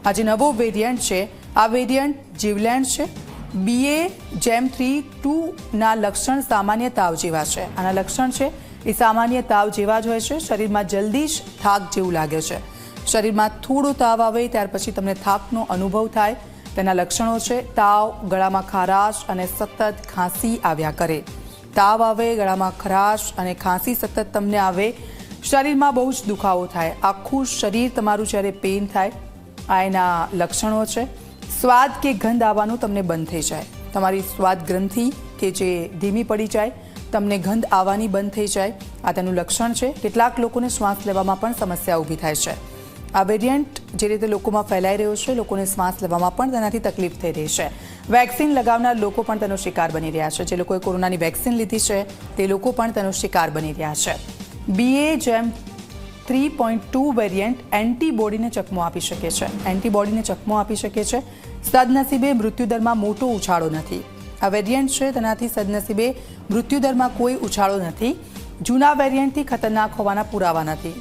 આ જે નવો વેરિયન્ટ છે આ વેરિયન્ટ જીવલેણ છે. BA.3.2ના લક્ષણ સામાન્ય તાવ જેવા છે. આના લક્ષણ છે એ સામાન્ય તાવ જેવા જ હોય છે. શરીરમાં જલ્દી જ થાક જેવું લાગે છે. શરીરમાં થોડો તાવ આવે ત્યાર પછી તમને થાકનો અનુભવ થાય. તેના લક્ષણો છે તાવ, ગળામાં ખારાશ અને સતત ખાંસી આવ્યા કરે. તાવ આવે, ગળામાં ખરાશ અને ખાંસી સતત તમને આવે. શરીરમાં બહુ જ દુખાવો થાય. આખું શરીર તમારું જ્યારે પેઇન થાય આ એના લક્ષણો છે. સ્વાદ કે ગંધ આવવાનું તમને બંધ થઈ જાય. તમારી સ્વાદ ગ્રંથિ કે જે ધીમી પડી જાય, તમને ગંધ આવવાની બંધ થઈ જાય, આ તેનું લક્ષણ છે. કેટલાક લોકોને શ્વાસ લેવામાં પણ સમસ્યા ઊભી થાય છે. આ વેરિયન્ટ જે રીતે લોકોમાં ફેલાઈ રહ્યો છે, લોકોને શ્વાસ લેવામાં પણ તેનાથી તકલીફ થઈ રહી છે. વેક્સિન લગાવનાર લોકો પણ તેનો શિકાર બની રહ્યા છે. જે લોકોએ કોરોનાની વેક્સિન લીધી છે તે લોકો પણ તેનો શિકાર બની રહ્યા છે. BA.3.2 વેરિયન્ટ એન્ટીબોડીને ચકમો આપી શકે છે. એન્ટીબોડીને ચકમો આપી શકે છે. સદનસીબે મૃત્યુદરમાં મોટો ઉછાળો નથી. આ વેરિયન્ટ છે તેનાથી સદનસીબે મૃત્યુદરમાં કોઈ ઉછાળો નથી. જૂના વેરિયન્ટથી ખતરનાક હોવાના પુરાવા નથી.